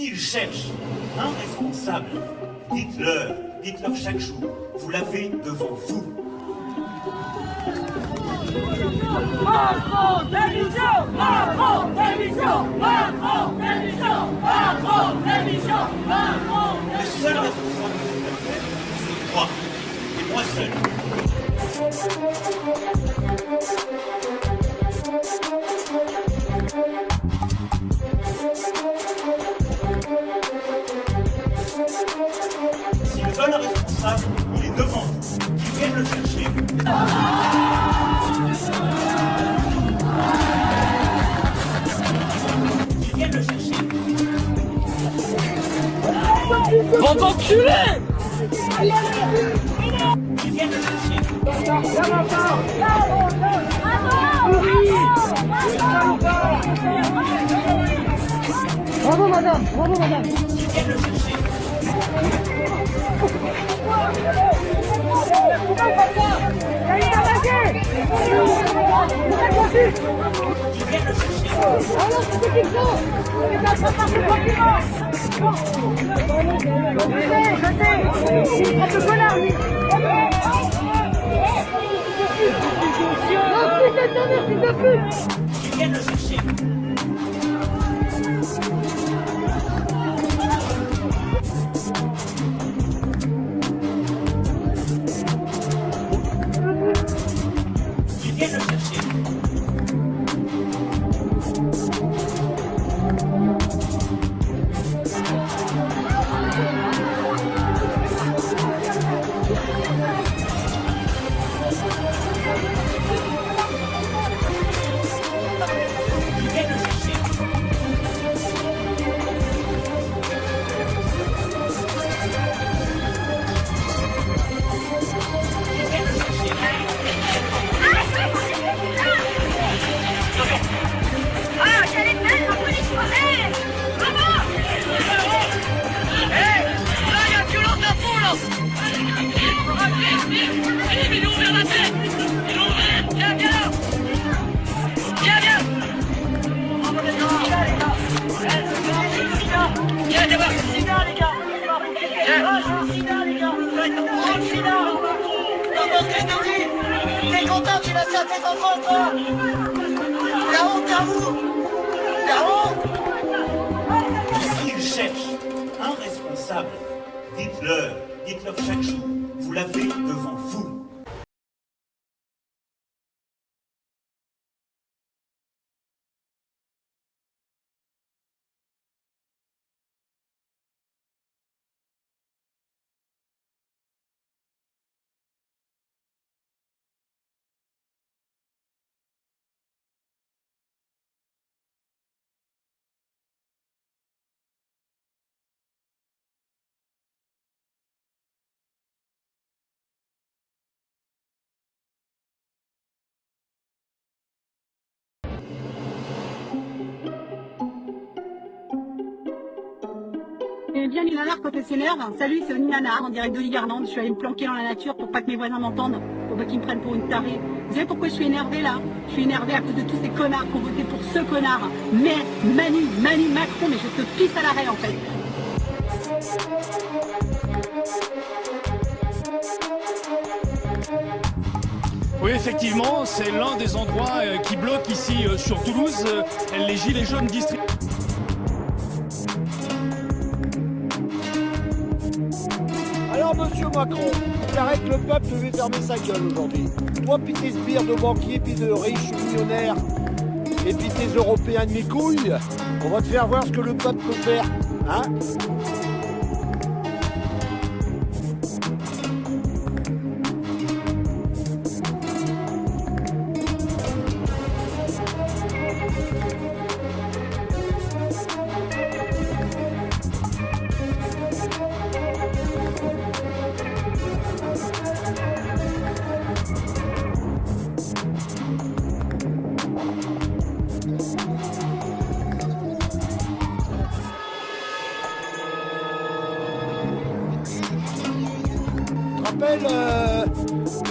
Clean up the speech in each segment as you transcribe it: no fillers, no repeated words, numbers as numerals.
S'ils cherchent un responsable, dites-leur chaque jour, vous l'avez devant vous. Macron, démission! Macron, démission! Macron, démission! Macron, démission! Macron, Le seul responsable de cette affaire, c'est moi. Et moi seul. S'ils veulent un responsable, il est devant vous. Qu'ils viennent le chercher. Qu'ils viennent le chercher. bande d'enculés! Qu'ils viennent le chercher. Bravo madame, bravo madame. Qu'ils viennent le chercher. Qu'ils viennent le chercher. Qu'ils viennent le chercher. Qu'ils viennent le chercher. Qu'ils viennent le chercher. Qu'ils viennent le chercher. Ah, j'allais mettre la police française! Maman! Hé! Là, il y a violence à fond, là! Allez, mais nous ouvert la tête! Viens, viens là! Viens, viens! Viens, viens voir le sida, les gars! Viens! Le sida, les gars! Le sida! Comment qu'est-ce que tu dis? T'es content, tu vas faire tes enfants, toi? La honte à vous! La honte! S'ils cherchent un responsable, dites-leur chaque jour, vous l'avez devant vous. Et bien les nanars quand elles s'énervent. Salut, c'est Oni Nanar en direct de Ligarlande. Je suis allée me planquer dans la nature pour pas que mes voisins m'entendent, pour pas qu'ils me prennent pour une tarée. Vous savez pourquoi je suis énervée là? Je suis énervée à cause de tous ces connards qui ont voté pour ce connard. Mais Manu Macron, mais je te pisse à l'arrêt en fait. Oui, effectivement, c'est l'un des endroits qui bloquent ici sur Toulouse. Les gilets jaunes distribuent. Alors, monsieur Macron, il paraît que le peuple devait fermer sa gueule aujourd'hui. Toi, pis tes sbires de banquiers, puis de riches millionnaires, et puis tes Européens de mes couilles, on va te faire voir ce que le peuple peut faire. Hein?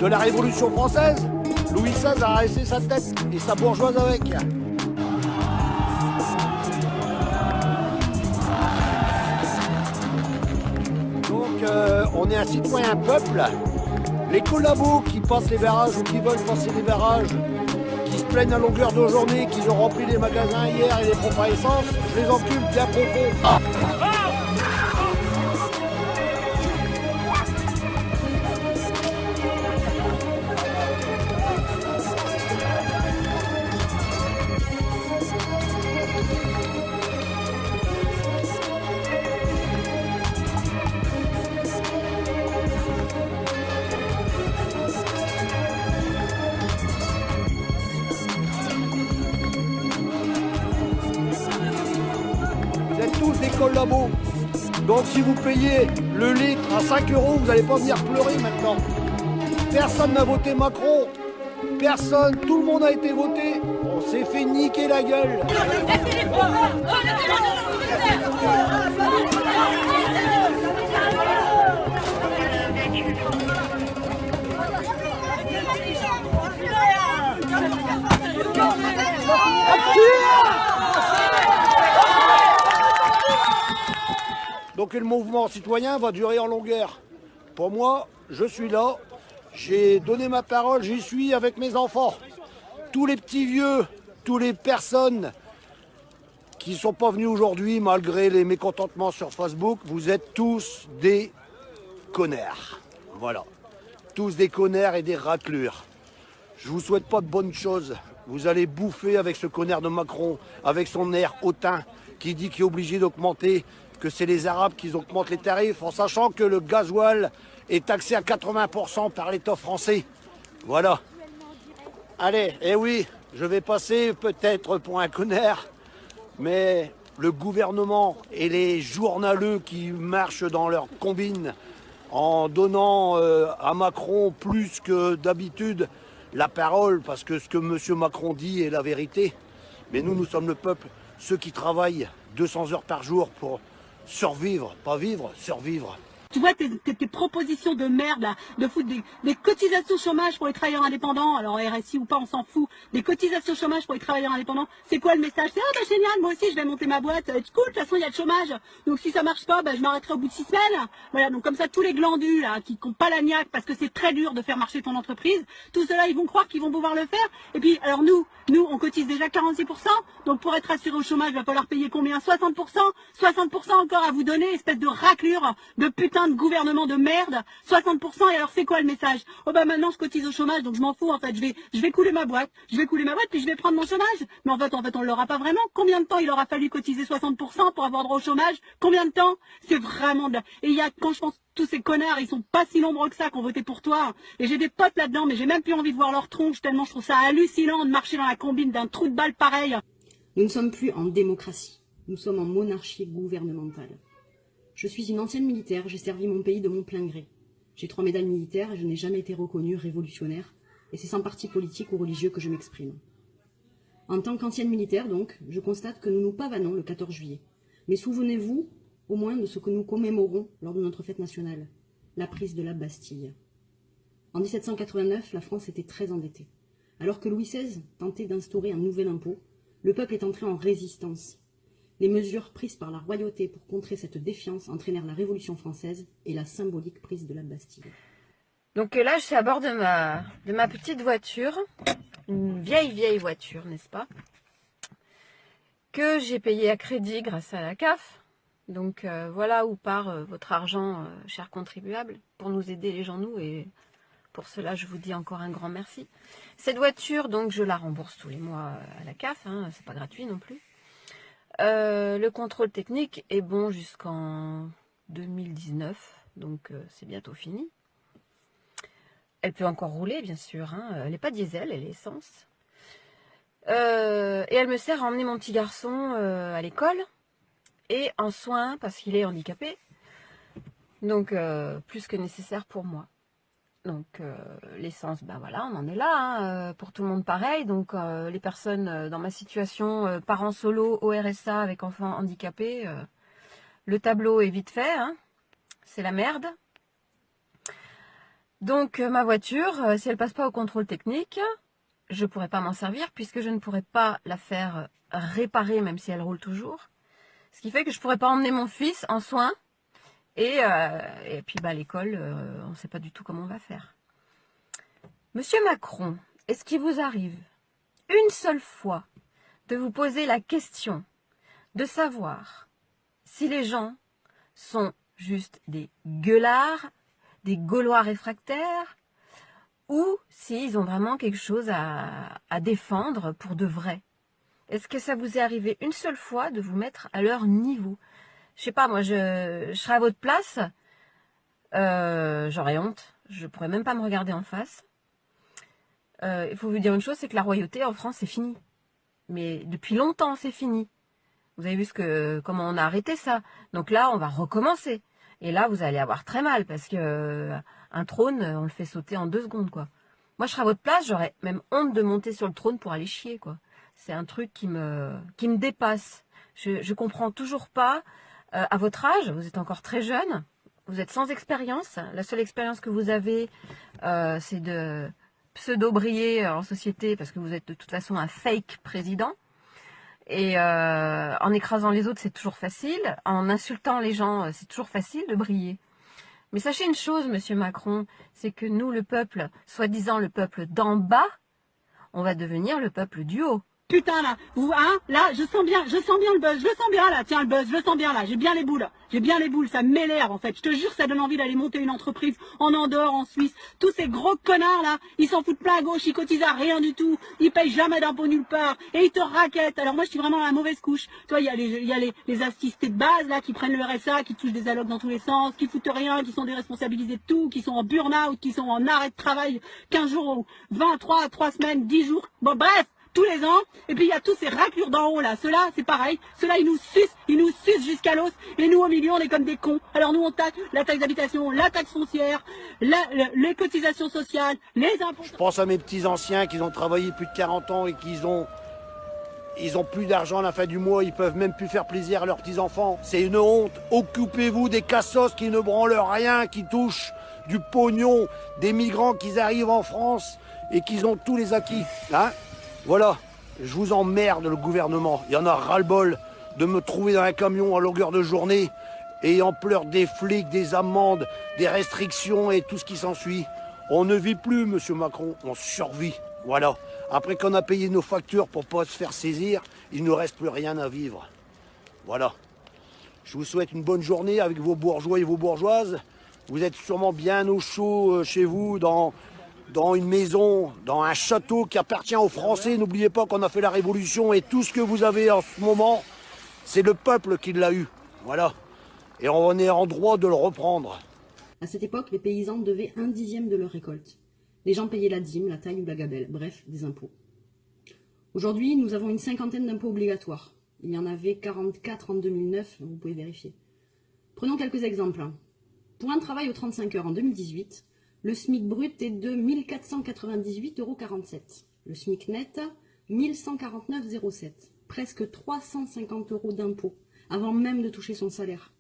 De la Révolution française, Louis XVI a raissé sa tête et sa bourgeoise avec. on est un citoyen peuple. Les collabos qui passent les barrages ou qui veulent passer les barrages, qui se plaignent à longueur de journée, qu'ils ont rempli les magasins hier et les pompes à essence, je les encule bien profond. Vous êtes tous des collabos. Donc si vous payez le litre à 5 €, vous n'allez pas venir pleurer maintenant. Personne n'a voté Macron. Personne, tout le monde a été voté. On s'est fait niquer la gueule. Donc le mouvement citoyen va durer en longueur. Pour moi, je suis là, j'ai donné ma parole, j'y suis avec mes enfants. Tous les petits vieux, toutes les personnes qui ne sont pas venus aujourd'hui malgré les mécontentements sur Facebook, vous êtes tous des connards. Voilà, tous des connards et des raclures. Je vous souhaite pas de bonnes choses. Vous allez bouffer avec ce connard de Macron, avec son air hautain qui dit qu'il est obligé d'augmenter, que c'est les Arabes qui augmentent les tarifs, en sachant que le gasoil est taxé à 80% par l'État français. Voilà. Allez, eh oui, je vais passer peut-être pour un connard, mais le gouvernement et les journaleux qui marchent dans leur combine en donnant à Macron plus que d'habitude la parole, parce que ce que M. Macron dit est la vérité. Mais nous sommes le peuple, ceux qui travaillent 200 heures par jour pour survivre, pas vivre, survivre. Tu vois tes propositions de merde là, de foutre des cotisations chômage pour les travailleurs indépendants, alors RSI ou pas, on s'en fout, des cotisations chômage pour les travailleurs indépendants, c'est quoi le message? C'est ah bah génial, moi aussi je vais monter ma boîte, c'est cool, de toute façon il y a le chômage, donc si ça marche pas, bah, je m'arrêterai au bout de 6 semaines. Voilà, donc comme ça tous les glandus là, qui n'ont pas la niaque parce que c'est très dur de faire marcher ton entreprise, tout cela ils vont croire qu'ils vont pouvoir le faire. Et puis alors nous on cotise déjà 46%, donc pour être assuré au chômage, il va falloir payer combien? 60%, 60% encore à vous donner, espèce de raclure, de putain de gouvernement de merde, 60%. Et alors c'est quoi le message? Oh bah maintenant je cotise au chômage, donc je m'en fous en fait, je vais couler ma boîte, puis je vais prendre mon chômage. Mais en fait on l'aura pas vraiment. Combien de temps il aura fallu cotiser 60% pour avoir droit au chômage? Combien de temps? C'est vraiment de... Et il y a, quand je pense, tous ces connards, ils sont pas si nombreux que ça qui ont voté pour toi. Et j'ai des potes là-dedans, mais j'ai même plus envie de voir leur tronche tellement je trouve ça hallucinant de marcher dans la combine d'un trou de balle pareil. Nous ne sommes plus en démocratie, nous sommes en monarchie gouvernementale. Je suis une ancienne militaire, j'ai servi mon pays de mon plein gré. J'ai 3 médailles militaires et je n'ai jamais été reconnue révolutionnaire, et c'est sans parti politique ou religieux que je m'exprime. En tant qu'ancienne militaire, donc, je constate que nous nous pavanons le 14 juillet. Mais souvenez-vous au moins de ce que nous commémorons lors de notre fête nationale, la prise de la Bastille. En 1789, la France était très endettée. Alors que Louis XVI tentait d'instaurer un nouvel impôt, le peuple est entré en résistance. Les mesures prises par la royauté pour contrer cette défiance entraînèrent la Révolution française et la symbolique prise de la Bastille. Donc là, je suis à bord de ma petite voiture, une vieille voiture, n'est-ce pas, que j'ai payée à crédit grâce à la CAF. Donc voilà où part votre argent, chers contribuables, pour nous aider les gens nous, et pour cela je vous dis encore un grand merci. Cette voiture, donc je la rembourse tous les mois à la CAF, hein, c'est pas gratuit non plus. Le contrôle technique est bon jusqu'en 2019, donc c'est bientôt fini. Elle peut encore rouler, bien sûr, hein. Elle n'est pas diesel, elle est essence. Et elle me sert à emmener mon petit garçon à l'école et en soins parce qu'il est handicapé. Donc, plus que nécessaire pour moi. Donc, l'essence, ben voilà, on en est là, hein, pour tout le monde pareil. Donc, les personnes dans ma situation, parents solo, au RSA avec enfants handicapés, le tableau est vite fait, hein, c'est la merde. Donc, ma voiture, si elle passe pas au contrôle technique, je pourrais pas m'en servir puisque je ne pourrais pas la faire réparer même si elle roule toujours. Ce qui fait que je pourrais pas emmener mon fils en soins Et puis bah, l'école, on ne sait pas du tout comment on va faire. Monsieur Macron, est-ce qu'il vous arrive une seule fois de vous poser la question de savoir si les gens sont juste des gueulards, des Gaulois réfractaires, ou s'ils ont vraiment quelque chose à défendre pour de vrai? Est-ce que ça vous est arrivé une seule fois de vous mettre à leur niveau? Je sais pas, moi je serais à votre place, j'aurais honte, je pourrais même pas me regarder en face. Il faut vous dire une chose, c'est que la royauté en France c'est fini. Mais depuis longtemps c'est fini. Vous avez vu comment on a arrêté ça. Donc là on va recommencer. Et là vous allez avoir très mal parce que un trône on le fait sauter en 2 secondes quoi. Moi je serais à votre place, j'aurais même honte de monter sur le trône pour aller chier quoi. C'est un truc qui me dépasse. Je comprends toujours pas. À votre âge, vous êtes encore très jeune, vous êtes sans expérience. La seule expérience que vous avez, c'est de pseudo-briller en société parce que vous êtes de toute façon un fake président. Et en écrasant les autres, c'est toujours facile. En insultant les gens, c'est toujours facile de briller. Mais sachez une chose, monsieur Macron, c'est que nous, le peuple, soi-disant le peuple d'en bas, on va devenir le peuple du haut. Putain là, vous, hein, là, je sens bien le buzz, je le sens bien là, tiens le buzz, je le sens bien là, j'ai bien les boules, ça m'énerve en fait, je te jure ça donne envie d'aller monter une entreprise en Andorre, en Suisse, tous ces gros connards là, ils s'en foutent plein à gauche, ils cotisent à rien du tout, ils payent jamais d'impôts nulle part, et ils te raquettent, alors moi je suis vraiment la mauvaise couche, toi il y a les assistés de base là, qui prennent le RSA, qui touchent des allocs dans tous les sens, qui foutent rien, qui sont déresponsabilisés de tout, qui sont en burn-out, qui sont en arrêt de travail 15 jours, 23, 3 semaines, 10 jours, bon bref, tous les ans, et puis il y a tous ces raclures d'en haut là, ceux-là c'est pareil, ceux-là ils nous sucent jusqu'à l'os, et nous au milieu on est comme des cons. Alors nous on taxe la taxe d'habitation, la taxe foncière, les cotisations sociales, les impôts. Je pense à mes petits anciens qui ont travaillé plus de 40 ans et qu'ils ont plus d'argent à la fin du mois, ils peuvent même plus faire plaisir à leurs petits-enfants. C'est une honte, occupez-vous des cassos qui ne branlent rien, qui touchent du pognon, des migrants qui arrivent en France et qui ont tous les acquis, hein. Voilà, je vous emmerde le gouvernement. Il y en a ras-le-bol de me trouver dans un camion à longueur de journée et en pleurs des flics, des amendes, des restrictions et tout ce qui s'ensuit. On ne vit plus, monsieur Macron, on survit. Voilà. Après qu'on a payé nos factures pour pas se faire saisir, il ne nous reste plus rien à vivre. Voilà. Je vous souhaite une bonne journée avec vos bourgeois et vos bourgeoises. Vous êtes sûrement bien au chaud chez vous, dans une maison, dans un château qui appartient aux Français. N'oubliez pas qu'on a fait la Révolution et tout ce que vous avez en ce moment, c'est le peuple qui l'a eu. Voilà. Et on est en droit de le reprendre. À cette époque, les paysans devaient 1/10 de leur récolte. Les gens payaient la dîme, la taille ou la gabelle, bref, des impôts. Aujourd'hui, nous avons une 50aine d'impôts obligatoires. Il y en avait 44 en 2009, vous pouvez vérifier. Prenons quelques exemples. Pour un travail aux 35 heures en 2018, le SMIC brut est de 1 498,47 €. Le SMIC net, 1 149,07 €. Presque 350 € d'impôts, avant même de toucher son salaire.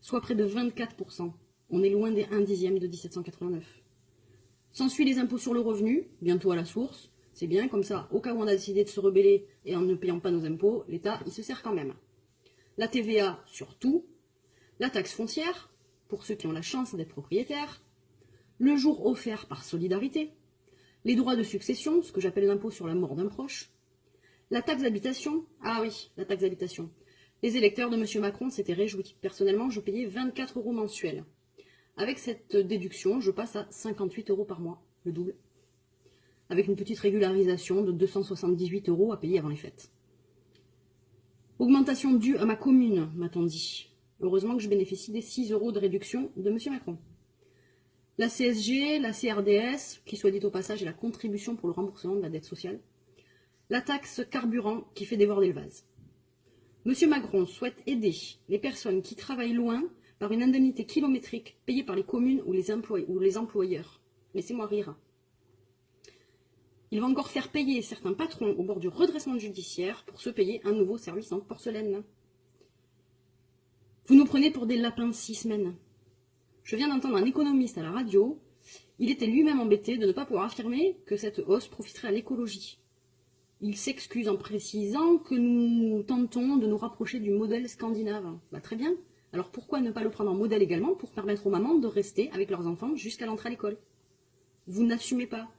Soit près de 24%. On est loin des 1/10 de 1789. S'ensuit les impôts sur le revenu, bientôt à la source. C'est bien, comme ça, au cas où on a décidé de se rebeller et en ne payant pas nos impôts, l'État, il se sert quand même. La TVA sur tout. La taxe foncière, pour ceux qui ont la chance d'être propriétaires. Le jour offert par solidarité, les droits de succession, ce que j'appelle l'impôt sur la mort d'un proche, la taxe d'habitation, ah oui, la taxe d'habitation. Les électeurs de M. Macron s'étaient réjouis. Personnellement, je payais 24 € mensuels. Avec cette déduction, je passe à 58 € par mois, le double. Avec une petite régularisation de 278 € à payer avant les fêtes. Augmentation due à ma commune, m'a-t-on dit. Heureusement que je bénéficie des 6 € de réduction de M. Macron. La CSG, la CRDS, qui soit dit au passage est la contribution pour le remboursement de la dette sociale. La taxe carburant qui fait déborder le vase. M. Macron souhaite aider les personnes qui travaillent loin par une indemnité kilométrique payée par les communes ou les employeurs. Laissez-moi rire. Il va encore faire payer certains patrons au bord du redressement judiciaire pour se payer un nouveau service en porcelaine. Vous nous prenez pour des lapins 6 semaines. Je viens d'entendre un économiste à la radio. Il était lui-même embêté de ne pas pouvoir affirmer que cette hausse profiterait à l'écologie. Il s'excuse en précisant que nous tentons de nous rapprocher du modèle scandinave. Bah, très bien. Alors pourquoi ne pas le prendre en modèle également pour permettre aux mamans de rester avec leurs enfants jusqu'à l'entrée à l'école? Vous n'assumez pas.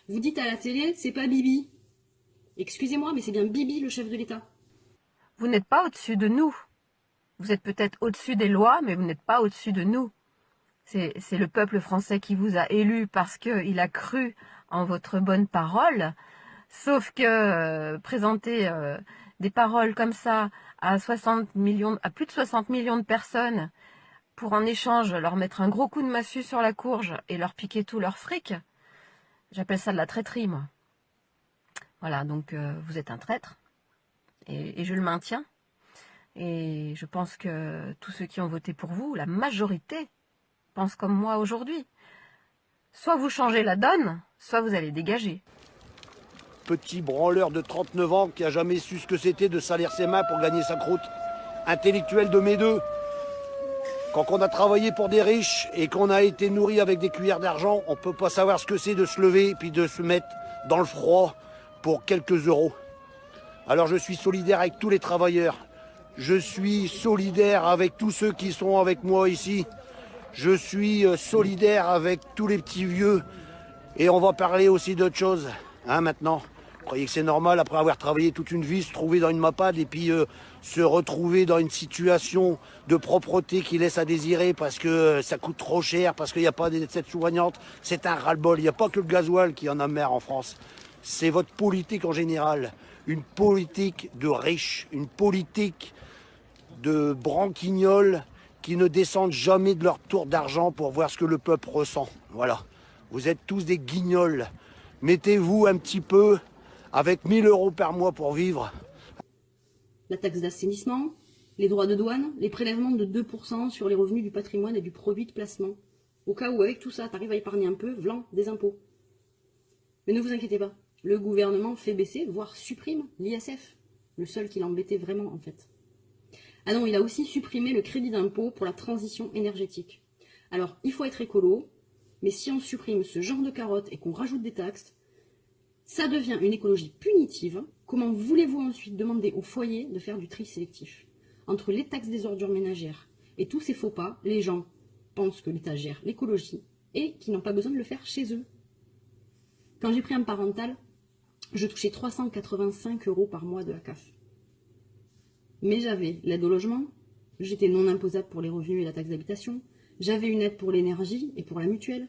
Vous dites à la télé, c'est pas Bibi. Excusez-moi, mais c'est bien Bibi le chef de l'État. Vous n'êtes pas au-dessus de nous. Vous êtes peut-être au-dessus des lois, mais vous n'êtes pas au-dessus de nous. C'est le peuple français qui vous a élu parce qu'il a cru en votre bonne parole. Sauf que présenter des paroles comme ça à plus de 60 millions de personnes pour en échange leur mettre un gros coup de massue sur la courge et leur piquer tout leur fric, j'appelle ça de la traîtrise, moi. Voilà, donc vous êtes un traître et je le maintiens. Et je pense que tous ceux qui ont voté pour vous, la majorité, pensent comme moi aujourd'hui. Soit vous changez la donne, soit vous allez dégager. Petit branleur de 39 ans qui a jamais su ce que c'était de salir ses mains pour gagner sa croûte. Intellectuel de mes deux. Quand on a travaillé pour des riches et qu'on a été nourri avec des cuillères d'argent, on peut pas savoir ce que c'est de se lever et puis de se mettre dans le froid pour quelques euros. Alors je suis solidaire avec tous les travailleurs. Je suis solidaire avec tous ceux qui sont avec moi ici. Je suis solidaire avec tous les petits vieux. Et on va parler aussi d'autre chose, hein, maintenant. Vous croyez que c'est normal, après avoir travaillé toute une vie, se trouver dans une MAPAD et puis se retrouver dans une situation de propreté qui laisse à désirer parce que ça coûte trop cher, parce qu'il n'y a pas d'aide soignante. C'est un ras-le-bol. Il n'y a pas que le gasoil qui en a marre en France. C'est votre politique en général. Une politique de riches, une politique de branquignoles qui ne descendent jamais de leur tour d'argent pour voir ce que le peuple ressent. Voilà. Vous êtes tous des guignols. Mettez-vous un petit peu avec 1 000 € par mois pour vivre. La taxe d'assainissement, les droits de douane, les prélèvements de 2% sur les revenus du patrimoine et du produit de placement. Au cas où, avec tout ça, tu arrives à épargner un peu, v'lan des impôts. Mais ne vous inquiétez pas, le gouvernement fait baisser, voire supprime l'ISF. Le seul qui l'embêtait vraiment, en fait. Ah non, il a aussi supprimé le crédit d'impôt pour la transition énergétique. Alors, il faut être écolo, mais si on supprime ce genre de carottes et qu'on rajoute des taxes, ça devient une écologie punitive. Comment voulez-vous ensuite demander aux foyers de faire du tri sélectif? Entre les taxes des ordures ménagères et tous ces faux pas, les gens pensent que l'État gère l'écologie et qu'ils n'ont pas besoin de le faire chez eux. Quand j'ai pris un parental, je touchais 385 € par mois de la CAF. Mais j'avais l'aide au logement, j'étais non imposable pour les revenus et la taxe d'habitation, j'avais une aide pour l'énergie et pour la mutuelle,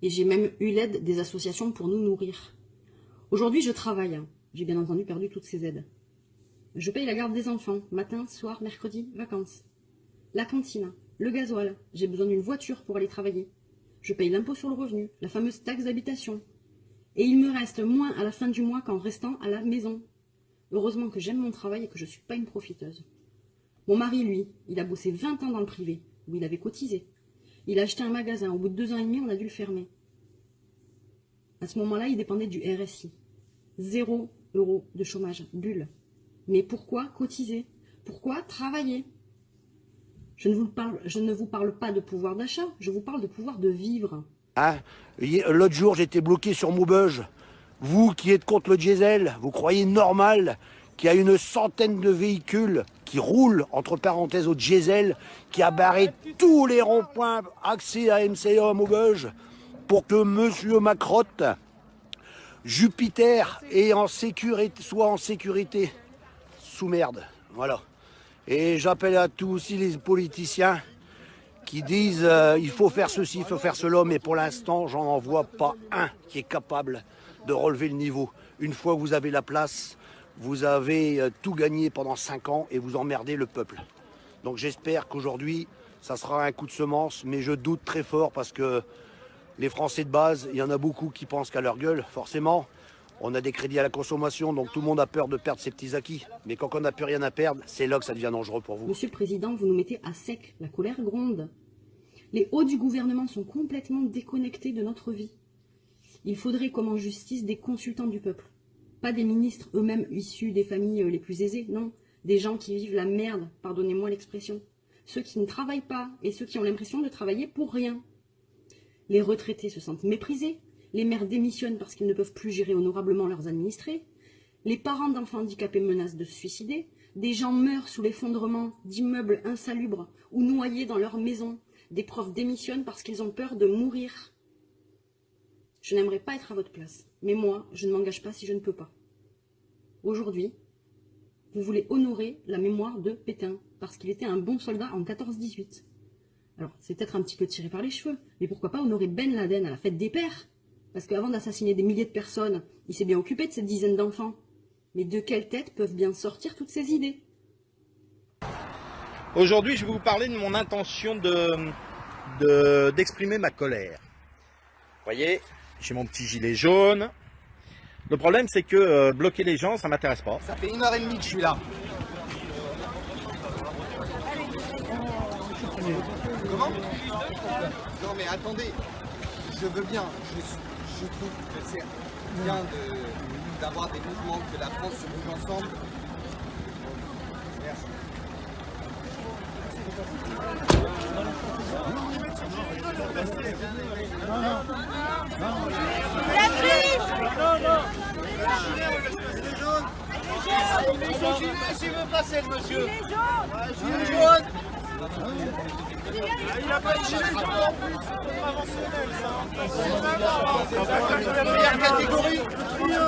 et j'ai même eu l'aide des associations pour nous nourrir. Aujourd'hui, je travaille, j'ai bien entendu perdu toutes ces aides. Je paye la garde des enfants, matin, soir, mercredi, vacances. La cantine, le gasoil, j'ai besoin d'une voiture pour aller travailler. Je paye l'impôt sur le revenu, la fameuse taxe d'habitation. Et il me reste moins à la fin du mois qu'en restant à la maison. Heureusement que j'aime mon travail et que je ne suis pas une profiteuse. Mon mari, lui, il a bossé 20 ans dans le privé, où il avait cotisé. Il a acheté un magasin, au bout de 2 ans et demi, on a dû le fermer. À ce moment-là, il dépendait du RSI. 0 € de chômage, bulle. Mais pourquoi cotiser? Pourquoi travailler? Je ne vous parle pas de pouvoir d'achat, je vous parle de pouvoir de vivre. Hein? L'autre jour, j'étais bloqué sur Maubeuge. Vous qui êtes contre le diesel, vous croyez normal qu'il y a une centaine de véhicules qui roulent, entre parenthèses, au diesel, qui a barré tous les ronds-points accès à MCA à Maubeuge pour que monsieur Macrotte, Jupiter, soit en sécurité sous merde. Voilà. Et j'appelle à tous aussi les politiciens qui disent il faut faire ceci, il faut faire cela, mais pour l'instant, j'en vois pas un qui est capable de relever le niveau. Une fois que vous avez la place, vous avez tout gagné pendant 5 ans et vous emmerdez le peuple. Donc j'espère qu'aujourd'hui, ça sera un coup de semence, mais je doute très fort parce que les Français de base, il y en a beaucoup qui pensent qu'à leur gueule, forcément. On a des crédits à la consommation, donc tout le monde a peur de perdre ses petits acquis. Mais quand on n'a plus rien à perdre, c'est là que ça devient dangereux pour vous. Monsieur le Président, vous nous mettez à sec, la colère gronde. Les hauts du gouvernement sont complètement déconnectés de notre vie. Il faudrait comme en justice des consultants du peuple. Pas des ministres eux-mêmes issus des familles les plus aisées, non. Des gens qui vivent la merde, pardonnez-moi l'expression. Ceux qui ne travaillent pas et ceux qui ont l'impression de travailler pour rien. Les retraités se sentent méprisés. Les maires démissionnent parce qu'ils ne peuvent plus gérer honorablement leurs administrés. Les parents d'enfants handicapés menacent de se suicider. Des gens meurent sous l'effondrement d'immeubles insalubres ou noyés dans leurs maisons. Des profs démissionnent parce qu'ils ont peur de mourir. Je n'aimerais pas être à votre place, mais moi, je ne m'engage pas si je ne peux pas. Aujourd'hui, vous voulez honorer la mémoire de Pétain, parce qu'il était un bon soldat en 14-18. Alors, c'est peut-être un petit peu tiré par les cheveux, mais pourquoi pas honorer Ben Laden à la fête des pères? Parce qu'avant d'assassiner des milliers de personnes, il s'est bien occupé de cette dizaine d'enfants. Mais de quelle tête peuvent bien sortir toutes ces idées? Aujourd'hui, je vais vous parler de mon intention d'exprimer ma colère. Vous voyez, j'ai mon petit gilet jaune. Le problème, c'est que bloquer les gens, ça m'intéresse pas. Ça fait 1h30 que je suis là. Comment? Non mais attendez, je veux bien, je trouve que c'est bien d'avoir des mouvements, que la France se bouge ensemble. Merci. S'il veut passer le monsieur. Gilet jaune. Il a pas de gilet jaune en plus. C'est conventionnel ça. C'est la meilleure catégorie. Le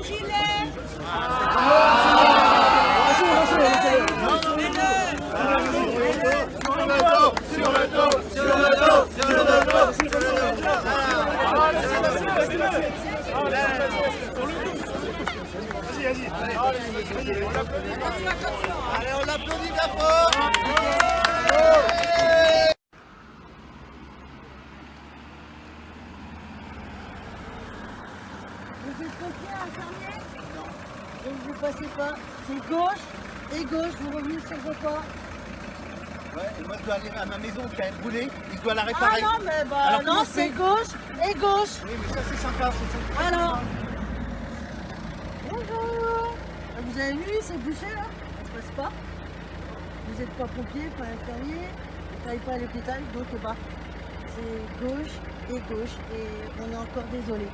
gilet. Sur le dos. Allez, on l'applaudit bien fort. Vous êtes pompier, infirmier? Donc vous passez pas. C'est gauche et gauche, vous revenez sur vos pas. Ouais, et moi je dois aller à ma maison qui a brûlé, je dois la réparer. Ah non, mais bah non, c'est gauche et gauche. Oui, mais ça c'est sympa, c'est sympa. Alors. Bonjour. Vous avez vu, c'est bouché là? Ça se passe pas. Vous n'êtes pas pompier, pas infirmier, vous ne travaillez pas à l'hôpital, donc bah, c'est gauche et on est encore désolé. Il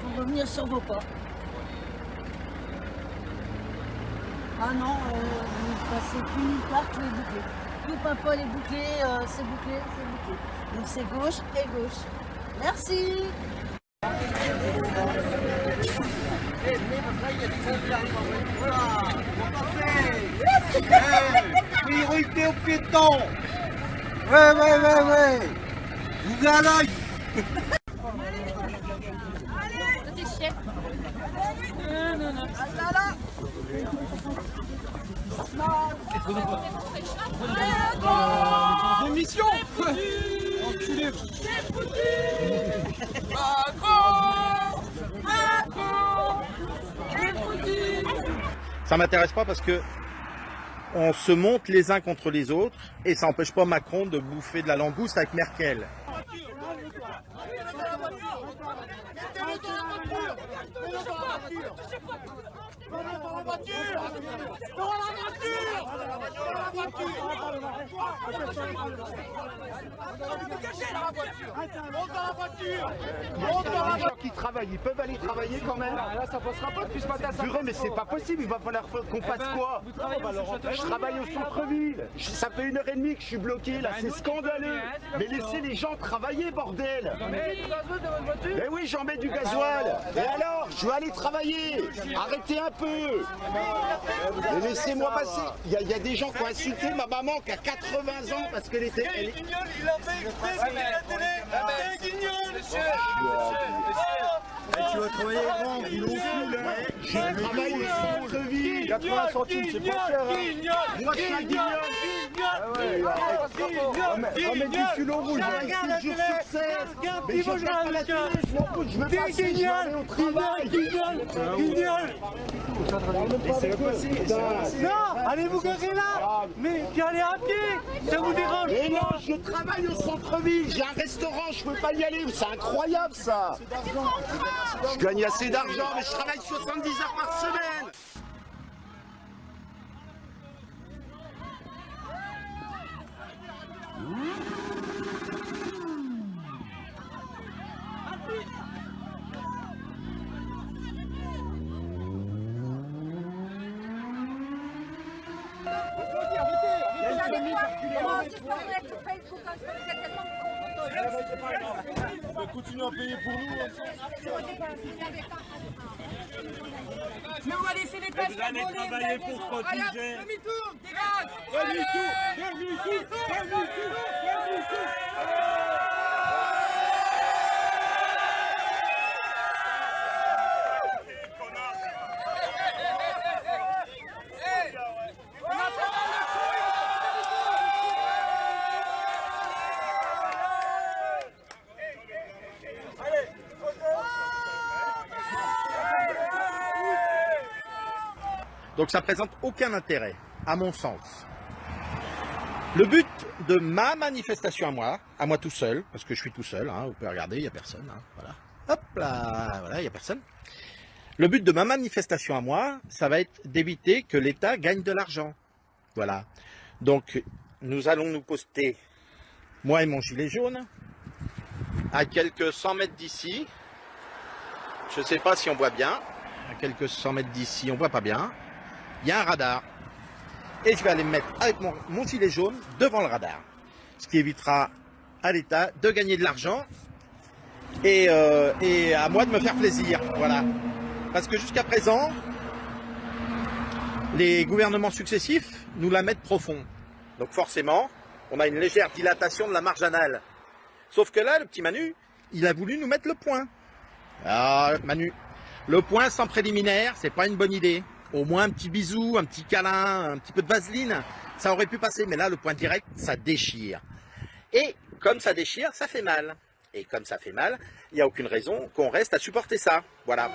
faut revenir sur vos pas. Ah non, vous passez plus nulle part que les bouclés. Tout pas les bouclés, c'est bouclé. Donc c'est gauche et gauche. Merci. Priorité aux piétons. Ouais. Vous à l'œil. Démission. Enculé. Ça m'intéresse pas parce que on se monte les uns contre les autres et ça n'empêche pas Macron de bouffer de la langouste avec Merkel. Qui travaillent, ils peuvent aller travailler quand même. Là, ça passera pas depuis ce matin. Purée, mais c'est pas possible, il va falloir qu'on fasse quoi? Je travaille au centre-ville. Ça fait 1h30 que je suis bloqué là, c'est scandaleux. Mais laissez les gens travailler, bordel. Mais oui, j'en mets du gasoil. Et alors, je veux aller travailler. Arrêtez un peu. Mais laissez-moi passer. Il y a des gens qui ont insulté ma maman qui a 80 ans parce qu'elle était... Il a fait exprès sur la télé. C'est un guignol, monsieur. Tu vas travailler grand, ils l'ont fou là. Je travaille au centre-ville. 80 centimes, c'est pas cher. Moi, je suis un guignol. Remets du culot rouge, 6 jours sur 16. Mais je regarde pas la télé, je m'en fous, je veux passer, je veux aller au travail. Guignol. Non, allez vous gazer là. Mais puis allez à pied. Ça vous dérange? Mais non, je travaille au centre-ville, j'ai un restaurant, je peux pas y aller, c'est incroyable ça. Je gagne assez d'argent, mais je travaille 70 heures par semaine. c'est pas grave. On va continuer à payer pour nous. Mais on va laisser les casques. Vous allez travailler pour protéger. Demi-tour, dégage. Demi-tour, demi-tour, demi-tour, demi-tour. Donc ça présente aucun intérêt, à mon sens. Le but de ma manifestation à moi tout seul, parce que je suis tout seul, hein, vous pouvez regarder, il n'y a personne, hein, voilà. Hop là, voilà, il n'y a personne. Le but de ma manifestation à moi, ça va être d'éviter que l'État gagne de l'argent. Voilà. Donc nous allons nous poster, moi et mon gilet jaune, à quelques 100 mètres d'ici. Je ne sais pas si on voit bien. À quelques 100 mètres d'ici, on ne voit pas bien. Il y a un radar. Et je vais aller me mettre avec mon gilet jaune devant le radar. Ce qui évitera à l'État de gagner de l'argent et à moi de me faire plaisir. Voilà. Parce que jusqu'à présent, les gouvernements successifs nous la mettent profond. Donc forcément, on a une légère dilatation de la marge anale. Sauf que là, le petit Manu, il a voulu nous mettre le point. Ah, Manu, le point sans préliminaire, c'est pas une bonne idée. Au moins un petit bisou, un petit câlin, un petit peu de vaseline, ça aurait pu passer. Mais là, le point direct, ça déchire. Et comme ça déchire, ça fait mal. Et comme ça fait mal, il n'y a aucune raison qu'on reste à supporter ça. Voilà.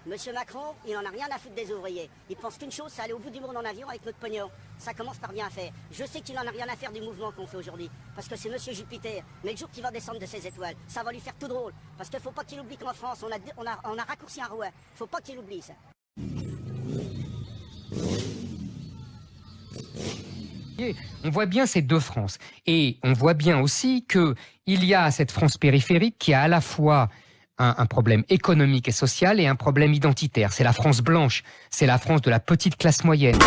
Monsieur Macron, il en a rien à foutre des ouvriers. Il pense qu'une chose, c'est aller au bout du monde en avion avec notre pognon. Ça commence par bien faire. Je sais qu'il en a rien à faire du mouvement qu'on fait aujourd'hui. Parce que c'est Monsieur Jupiter. Mais le jour qu'il va descendre de ses étoiles, ça va lui faire tout drôle. Parce qu'il faut pas qu'il oublie qu'en France, on a raccourci un rouet. Faut pas qu'il oublie ça. On voit bien ces deux France. Et on voit bien aussi qu'il y a cette France périphérique qui a à la fois un problème économique et social et un problème identitaire. C'est la France blanche, c'est la France de la petite classe moyenne.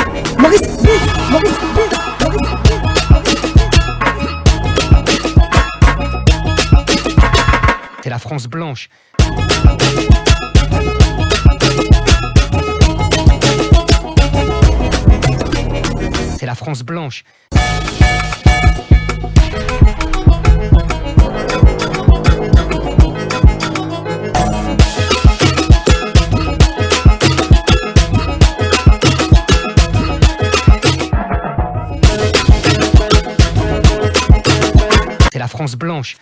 C'est la France blanche. C'est la France blanche. C'est la France blanche.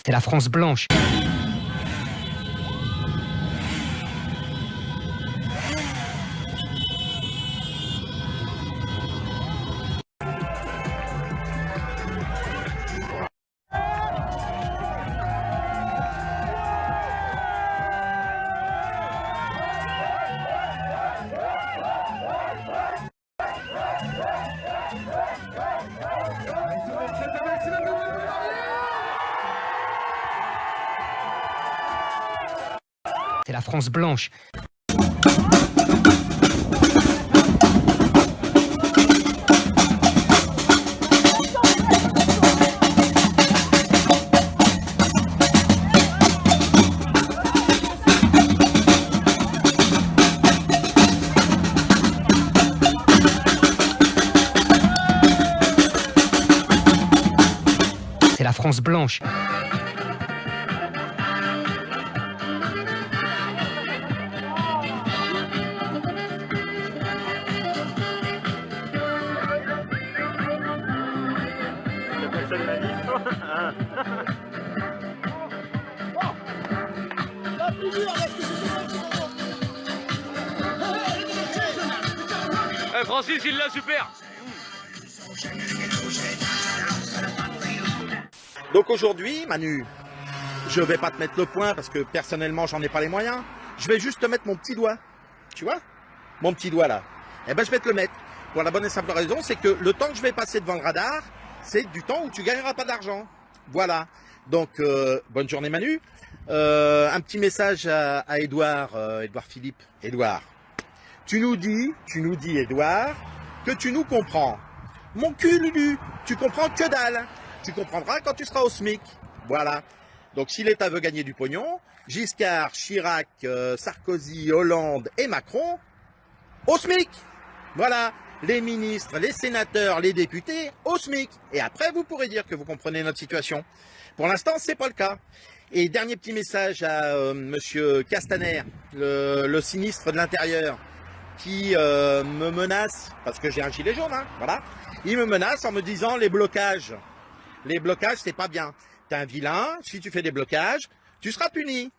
C'est la France blanche. C'est la France blanche. C'est la France blanche. Francis, il l'a super. Donc aujourd'hui, Manu, je vais pas te mettre le point parce que personnellement, j'en ai pas les moyens. Je vais juste te mettre mon petit doigt. Tu vois? Mon petit doigt là. Eh ben, je vais te le mettre. Pour la bonne et simple raison, c'est que le temps que je vais passer devant le radar, c'est du temps où tu gagneras pas d'argent. Voilà. Donc, bonne journée Manu. Un petit message à Édouard, Édouard Philippe. Édouard, tu nous dis Édouard, que tu nous comprends. Mon cul, Lulu, tu comprends que dalle. Tu comprendras quand tu seras au SMIC. Voilà. Donc, si l'État veut gagner du pognon, Giscard, Chirac, Sarkozy, Hollande et Macron, au SMIC. Voilà. Les ministres, les sénateurs, les députés, au SMIC. Et après, vous pourrez dire que vous comprenez notre situation. Pour l'instant, c'est pas le cas. Et dernier petit message à monsieur Castaner, le sinistre de l'Intérieur, qui me menace, parce que j'ai un gilet jaune, hein, voilà. Il me menace en me disant les blocages, c'est pas bien. T'es un vilain, si tu fais des blocages, tu seras puni.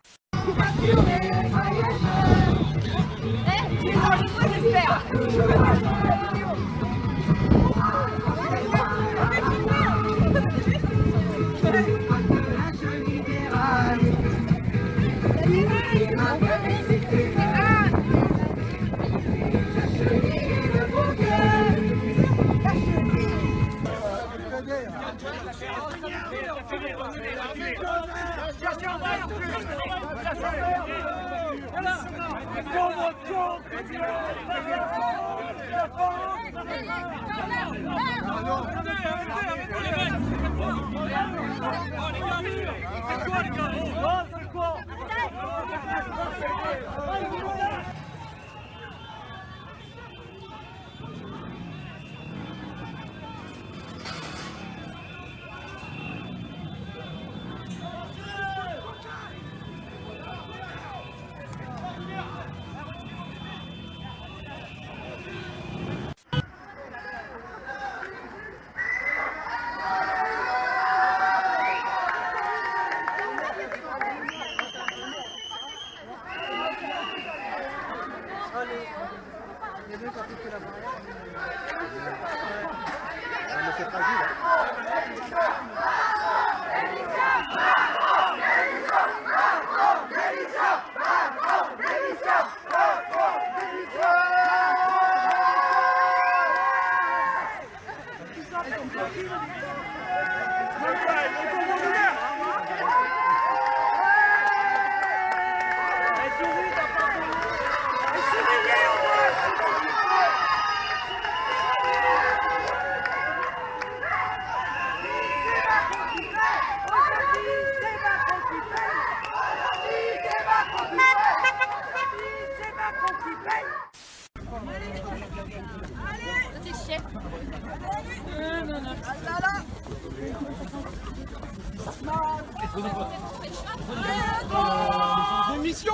Démission.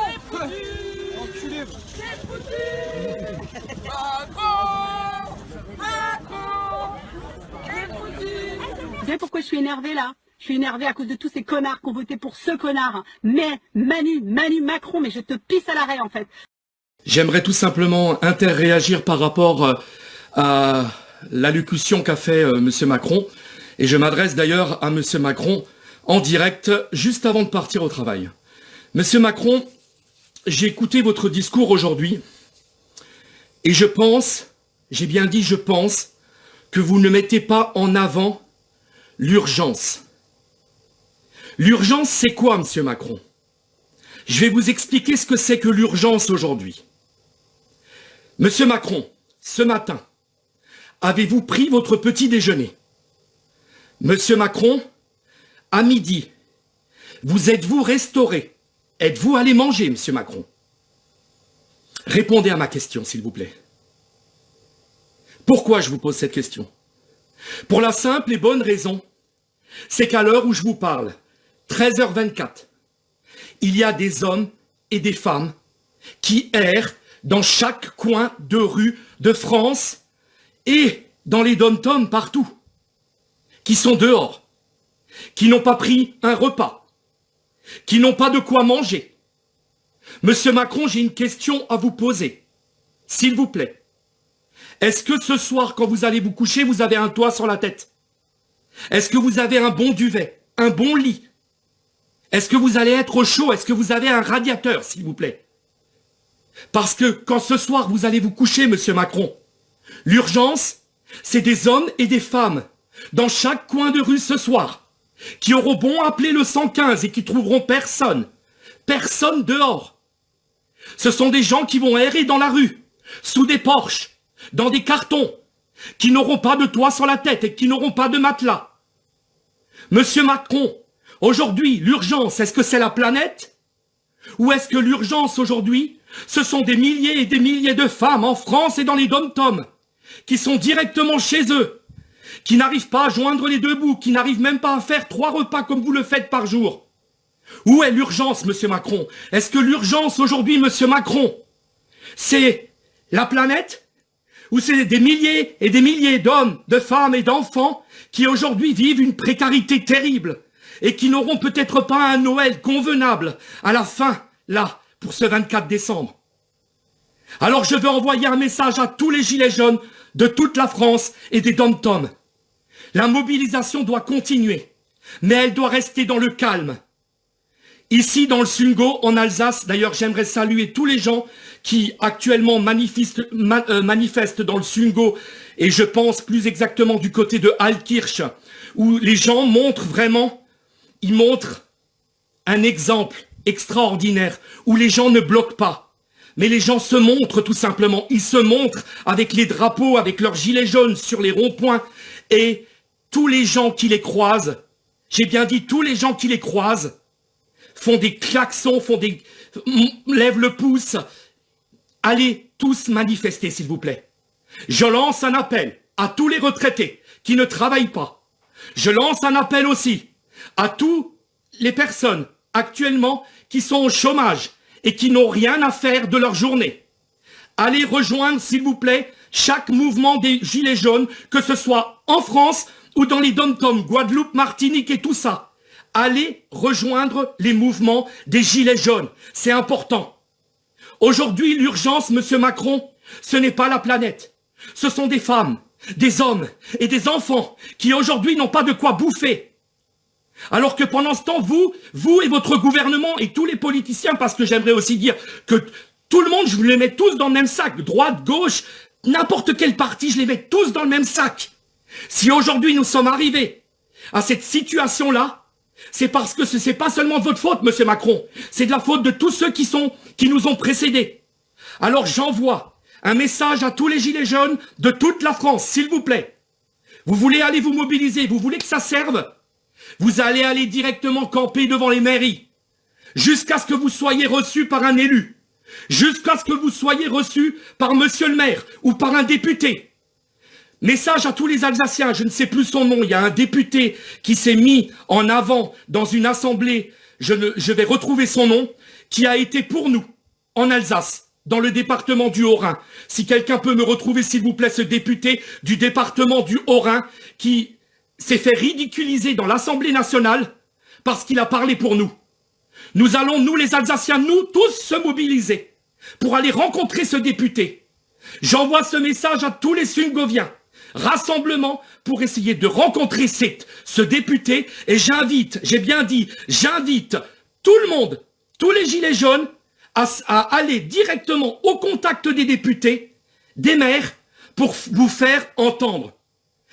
Enculé. Vous savez pourquoi je suis énervée là? Je suis énervée à cause de tous ces connards qui ont voté pour ce connard. Mais Manu Macron, mais je te pisse à l'arrêt en fait. J'aimerais tout simplement interréagir par rapport à l'allocution qu'a fait M. Macron. Et je m'adresse d'ailleurs à M. Macron en direct, juste avant de partir au travail. Monsieur Macron, j'ai écouté votre discours aujourd'hui et je pense, j'ai bien dit je pense, que vous ne mettez pas en avant l'urgence. L'urgence, c'est quoi, Monsieur Macron? Je vais vous expliquer ce que c'est que l'urgence aujourd'hui. Monsieur Macron, ce matin, avez-vous pris votre petit déjeuner? Monsieur Macron, à midi, vous êtes-vous restauré? Êtes-vous allé manger, Monsieur Macron? Répondez à ma question, s'il vous plaît. Pourquoi je vous pose cette question? Pour la simple et bonne raison, c'est qu'à l'heure où je vous parle, 13h24, il y a des hommes et des femmes qui errent dans chaque coin de rue de France et dans les dom-toms partout, qui sont dehors, qui n'ont pas pris un repas, qui n'ont pas de quoi manger. Monsieur Macron, j'ai une question à vous poser, s'il vous plaît. Est-ce que ce soir, quand vous allez vous coucher, vous avez un toit sur la tête? Est-ce que vous avez un bon duvet? Un bon lit? Est-ce que vous allez être au chaud? Est-ce que vous avez un radiateur, s'il vous plaît? Parce que quand ce soir, vous allez vous coucher, monsieur Macron, l'urgence, c'est des hommes et des femmes, dans chaque coin de rue ce soir, qui auront bon appeler le 115 et qui trouveront personne. Personne dehors. Ce sont des gens qui vont errer dans la rue, sous des porches, dans des cartons, qui n'auront pas de toit sur la tête et qui n'auront pas de matelas. Monsieur Macron, aujourd'hui, l'urgence, est-ce que c'est la planète? Ou est-ce que l'urgence aujourd'hui, ce sont des milliers et des milliers de femmes en France et dans les dom-toms, qui sont directement chez eux, qui n'arrivent pas à joindre les deux bouts, qui n'arrivent même pas à faire 3 repas comme vous le faites par jour? Où est l'urgence, monsieur Macron? Est-ce que l'urgence aujourd'hui, monsieur Macron, c'est la planète? Ou c'est des milliers et des milliers d'hommes, de femmes et d'enfants qui aujourd'hui vivent une précarité terrible et qui n'auront peut-être pas un Noël convenable à la fin, là, pour ce 24 décembre. Alors je veux envoyer un message à tous les gilets jaunes de toute la France et des dom-toms. La mobilisation doit continuer, mais elle doit rester dans le calme. Ici, dans le Sungo, en Alsace, d'ailleurs, j'aimerais saluer tous les gens qui actuellement manifestent dans le Sungo, et je pense plus exactement du côté de Altkirch, où les gens montrent vraiment, ils montrent un exemple extraordinaire, où les gens ne bloquent pas, mais les gens se montrent tout simplement. Ils se montrent avec les drapeaux, avec leurs gilets jaunes sur les ronds-points, et tous les gens qui les croisent, j'ai bien dit tous les gens qui les croisent, font des klaxons, lèvent le pouce. Allez tous manifester, s'il vous plaît. Je lance un appel à tous les retraités qui ne travaillent pas. Je lance un appel aussi à toutes les personnes actuellement qui sont au chômage et qui n'ont rien à faire de leur journée. Allez rejoindre, s'il vous plaît, chaque mouvement des Gilets jaunes, que ce soit en France ou dans les dom-toms, Guadeloupe, Martinique et tout ça. Allez rejoindre les mouvements des Gilets jaunes. C'est important. Aujourd'hui, l'urgence, monsieur Macron, ce n'est pas la planète. Ce sont des femmes, des hommes et des enfants qui aujourd'hui n'ont pas de quoi bouffer. Alors que pendant ce temps, vous et votre gouvernement et tous les politiciens, parce que j'aimerais aussi dire que tout le monde, je vous les mets tous dans le même sac, droite, gauche, n'importe quel parti, je les mets tous dans le même sac. Si aujourd'hui nous sommes arrivés à cette situation-là, c'est parce que ce n'est pas seulement de votre faute, monsieur Macron. C'est de la faute de tous ceux qui nous ont précédés. Alors j'envoie un message à tous les gilets jaunes de toute la France, s'il vous plaît. Vous voulez aller vous mobiliser, vous voulez que ça serve? Vous allez aller directement camper devant les mairies, jusqu'à ce que vous soyez reçus par un élu, jusqu'à ce que vous soyez reçus par monsieur le maire ou par un député. Message à tous les Alsaciens, je ne sais plus son nom, il y a un député qui s'est mis en avant dans une assemblée, je vais retrouver son nom, qui a été pour nous, en Alsace, dans le département du Haut-Rhin. Si quelqu'un peut me retrouver, s'il vous plaît, ce député du département du Haut-Rhin, qui s'est fait ridiculiser dans l'Assemblée nationale, parce qu'il a parlé pour nous. Nous allons, nous les Alsaciens, nous tous se mobiliser, pour aller rencontrer ce député. J'envoie ce message à tous les Sungoviens. Rassemblement pour essayer de rencontrer ce député, et j'invite, j'ai bien dit, j'invite tout le monde, tous les gilets jaunes, à aller directement au contact des députés, des maires, pour vous faire entendre.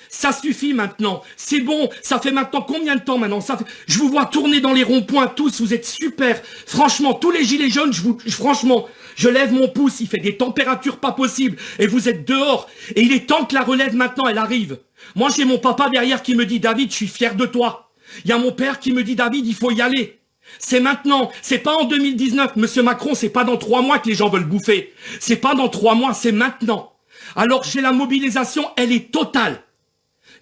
Ça suffit maintenant, c'est bon, ça fait maintenant combien de temps maintenant? Je vous vois tourner dans les ronds-points tous, vous êtes super. Franchement, tous les gilets jaunes, franchement, je lève mon pouce, il fait des températures pas possibles, et vous êtes dehors, et il est temps que la relève maintenant, elle arrive. Moi j'ai mon papa derrière qui me dit, David, je suis fier de toi. Il y a mon père qui me dit, David, il faut y aller. C'est maintenant, c'est pas en 2019, monsieur Macron, c'est pas dans 3 mois que les gens veulent bouffer. C'est pas dans 3 mois, c'est maintenant. Alors j'ai la mobilisation, elle est totale.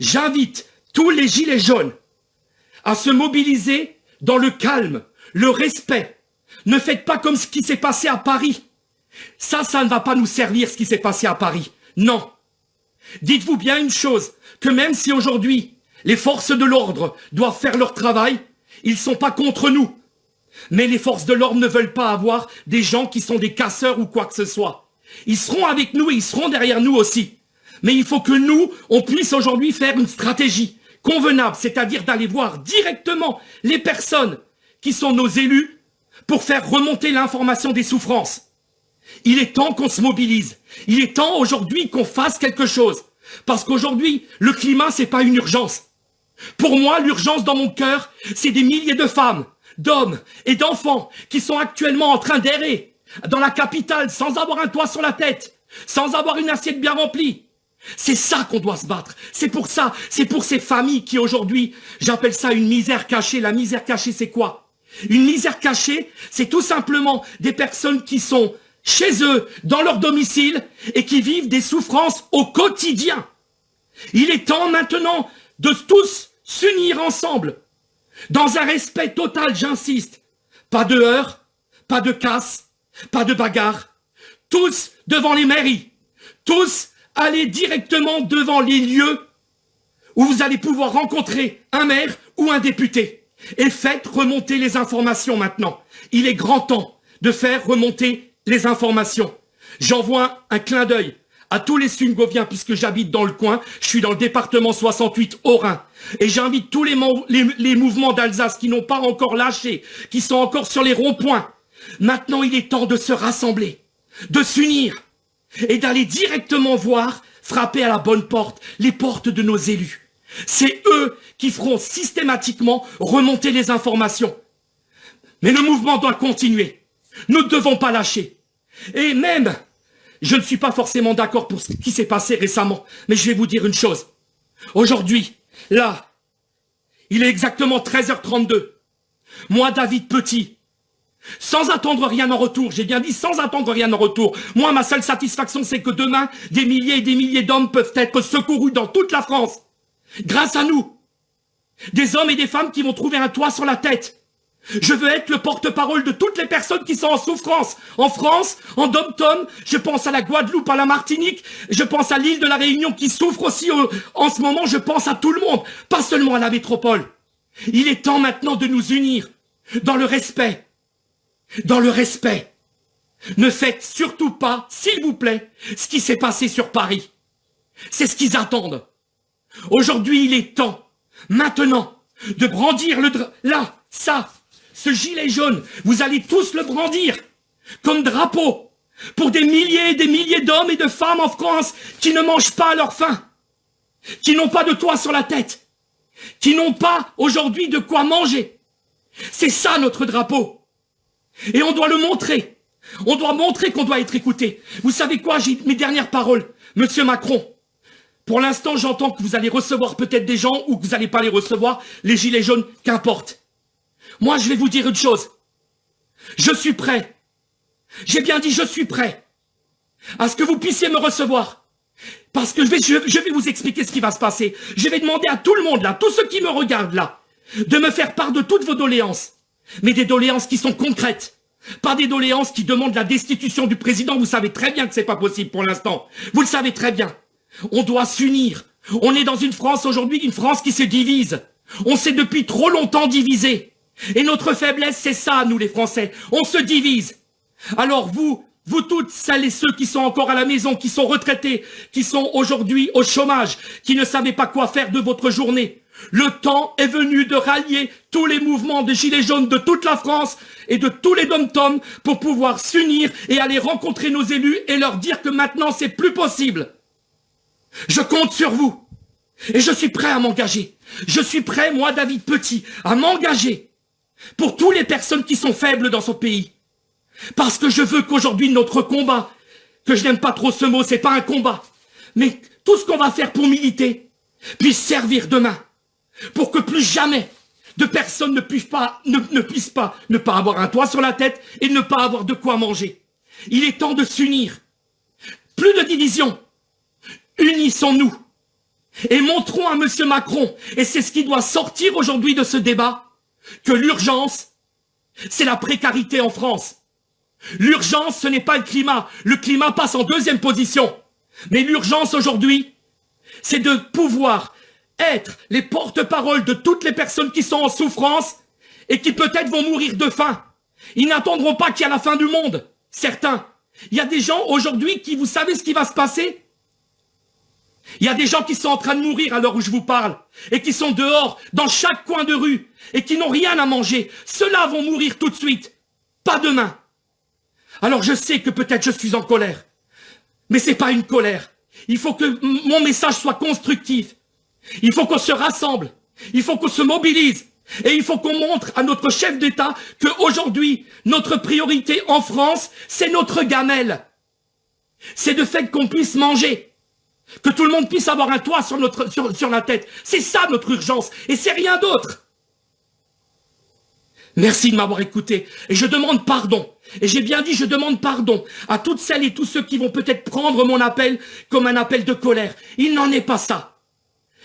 J'invite tous les gilets jaunes à se mobiliser dans le calme, le respect. Ne faites pas comme ce qui s'est passé à Paris. Ça ne va pas nous servir, ce qui s'est passé à Paris. Non. Dites-vous bien une chose, que même si aujourd'hui, les forces de l'ordre doivent faire leur travail, ils ne sont pas contre nous. Mais les forces de l'ordre ne veulent pas avoir des gens qui sont des casseurs ou quoi que ce soit. Ils seront avec nous et ils seront derrière nous aussi. Mais il faut que nous, on puisse aujourd'hui faire une stratégie convenable, c'est-à-dire d'aller voir directement les personnes qui sont nos élus pour faire remonter l'information des souffrances. Il est temps qu'on se mobilise. Il est temps aujourd'hui qu'on fasse quelque chose. Parce qu'aujourd'hui, le climat, c'est pas une urgence. Pour moi, l'urgence dans mon cœur, c'est des milliers de femmes, d'hommes et d'enfants qui sont actuellement en train d'errer dans la capitale sans avoir un toit sur la tête, sans avoir une assiette bien remplie. C'est ça qu'on doit se battre. C'est pour ça, c'est pour ces familles qui aujourd'hui, j'appelle ça une misère cachée. La misère cachée, c'est quoi? Une misère cachée, c'est tout simplement des personnes qui sont chez eux, dans leur domicile, et qui vivent des souffrances au quotidien. Il est temps maintenant de tous s'unir ensemble, dans un respect total, j'insiste. Pas de heurts, pas de casse, pas de bagarre. Tous devant les mairies, tous aller directement devant les lieux où vous allez pouvoir rencontrer un maire ou un député. Et faites remonter les informations maintenant. Il est grand temps de faire remonter les informations. J'envoie un clin d'œil à tous les Sungoviens, puisque j'habite dans le coin, je suis dans le département 68 Haut-Rhin, et j'invite tous les mouvements d'Alsace qui n'ont pas encore lâché, qui sont encore sur les ronds-points. Maintenant, il est temps de se rassembler, de s'unir, et d'aller directement voir, frapper à la bonne porte, les portes de nos élus. C'est eux qui feront systématiquement remonter les informations. Mais le mouvement doit continuer. Nous ne devons pas lâcher. Et même, je ne suis pas forcément d'accord pour ce qui s'est passé récemment, mais je vais vous dire une chose. Aujourd'hui, là, il est exactement 13h32. Moi, David Petit, sans attendre rien en retour, j'ai bien dit sans attendre rien en retour. Moi, ma seule satisfaction, c'est que demain, des milliers et des milliers d'hommes peuvent être secourus dans toute la France. Grâce à nous. Des hommes et des femmes qui vont trouver un toit sur la tête. Je veux être le porte-parole de toutes les personnes qui sont en souffrance. En France, en Dom-Tom, je pense à la Guadeloupe, à la Martinique, je pense à l'île de la Réunion qui souffre aussi en ce moment, je pense à tout le monde, pas seulement à la métropole. Il est temps maintenant de nous unir dans le respect. Dans le respect. Ne faites surtout pas, s'il vous plaît, ce qui s'est passé sur Paris. C'est ce qu'ils attendent. Aujourd'hui, il est temps, maintenant, de brandir ce gilet jaune. Vous allez tous le brandir comme drapeau pour des milliers et des milliers d'hommes et de femmes en France qui ne mangent pas à leur faim, qui n'ont pas de toit sur la tête, qui n'ont pas aujourd'hui de quoi manger. C'est ça notre drapeau. Et on doit le montrer. On doit montrer qu'on doit être écouté. Vous savez quoi, j'ai mes dernières paroles, Monsieur Macron. Pour l'instant, j'entends que vous allez recevoir peut-être des gens ou que vous n'allez pas les recevoir, les gilets jaunes, qu'importe. Moi, je vais vous dire une chose. Je suis prêt. J'ai bien dit je suis prêt à ce que vous puissiez me recevoir. Parce que je vais vous expliquer ce qui va se passer. Je vais demander à tout le monde là, tous ceux qui me regardent là, de me faire part de toutes vos doléances. Mais des doléances qui sont concrètes. Pas des doléances qui demandent la destitution du président. Vous savez très bien que c'est pas possible pour l'instant. Vous le savez très bien. On doit s'unir. On est dans une France aujourd'hui, une France qui se divise. On s'est depuis trop longtemps divisé. Et notre faiblesse, c'est ça, nous les Français. On se divise. Alors vous toutes, celles et ceux qui sont encore à la maison, qui sont retraités, qui sont aujourd'hui au chômage, qui ne savez pas quoi faire de votre journée, le temps est venu de rallier tous les mouvements de gilets jaunes de toute la France et de tous les dom-toms pour pouvoir s'unir et aller rencontrer nos élus et leur dire que maintenant c'est plus possible. Je compte sur vous. Et je suis prêt à m'engager. Je suis prêt, moi, David Petit, à m'engager pour toutes les personnes qui sont faibles dans ce pays. Parce que je veux qu'aujourd'hui, notre combat, que je n'aime pas trop ce mot, c'est pas un combat, mais tout ce qu'on va faire pour militer puisse servir demain. Pour que plus jamais de personnes ne puissent pas ne pas avoir un toit sur la tête et ne pas avoir de quoi manger. Il est temps de s'unir. Plus de division. Unissons-nous et montrons à Monsieur Macron, et c'est ce qui doit sortir aujourd'hui de ce débat, que l'urgence, c'est la précarité en France. L'urgence, ce n'est pas le climat. Le climat passe en deuxième position. Mais l'urgence aujourd'hui, c'est de pouvoir être les porte-paroles de toutes les personnes qui sont en souffrance et qui peut-être vont mourir de faim. Ils n'attendront pas qu'il y ait la fin du monde, certains. Il y a des gens aujourd'hui qui, vous savez ce qui va se passer? Il y a des gens qui sont en train de mourir à l'heure où je vous parle, et qui sont dehors, dans chaque coin de rue, et qui n'ont rien à manger. Ceux-là vont mourir tout de suite, pas demain. Alors je sais que peut-être je suis en colère, mais c'est pas une colère. Il faut que mon message soit constructif. Il faut qu'on se rassemble, il faut qu'on se mobilise, et il faut qu'on montre à notre chef d'État qu'aujourd'hui, notre priorité en France, c'est notre gamelle. C'est le fait qu'on puisse manger. Que tout le monde puisse avoir un toit sur la tête. C'est ça notre urgence, et c'est rien d'autre. Merci de m'avoir écouté, et je demande pardon. Et j'ai bien dit, je demande pardon à toutes celles et tous ceux qui vont peut-être prendre mon appel comme un appel de colère. Il n'en est pas ça.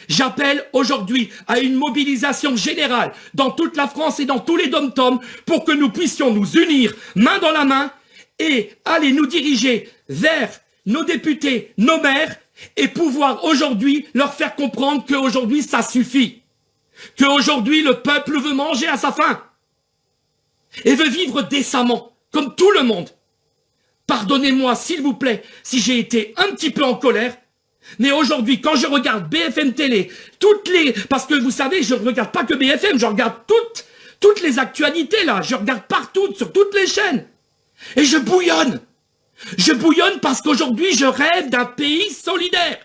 J'appelle aujourd'hui à une mobilisation générale dans toute la France et dans tous les dom-toms pour que nous puissions nous unir main dans la main et aller nous diriger vers nos députés, nos maires, et pouvoir aujourd'hui leur faire comprendre qu'aujourd'hui ça suffit. Qu'aujourd'hui le peuple veut manger à sa faim. Et veut vivre décemment, comme tout le monde. Pardonnez-moi s'il vous plaît si j'ai été un petit peu en colère. Mais aujourd'hui, quand je regarde BFM Télé, parce que vous savez, je ne regarde pas que BFM, je regarde toutes les actualités là, je regarde partout, sur toutes les chaînes. Et je bouillonne. Je bouillonne parce qu'aujourd'hui, je rêve d'un pays solidaire,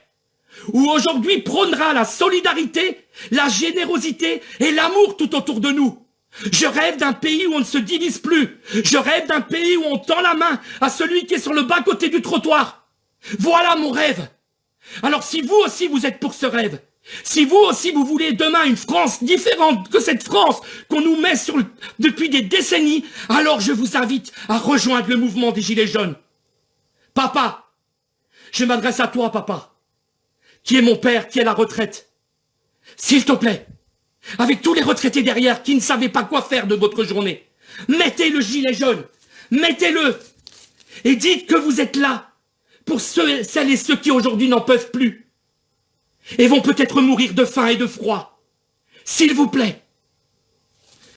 où aujourd'hui prônera la solidarité, la générosité et l'amour tout autour de nous. Je rêve d'un pays où on ne se divise plus. Je rêve d'un pays où on tend la main à celui qui est sur le bas-côté du trottoir. Voilà mon rêve. Alors si vous aussi vous êtes pour ce rêve, si vous aussi vous voulez demain une France différente que cette France qu'on nous met depuis des décennies, alors je vous invite à rejoindre le mouvement des Gilets jaunes. Papa, je m'adresse à toi, papa, qui est mon père, qui est à la retraite. S'il te plaît, avec tous les retraités derrière qui ne savaient pas quoi faire de votre journée, mettez le gilet jaune, mettez-le, et dites que vous êtes là pour celles et ceux qui aujourd'hui n'en peuvent plus, et vont peut-être mourir de faim et de froid. S'il vous plaît,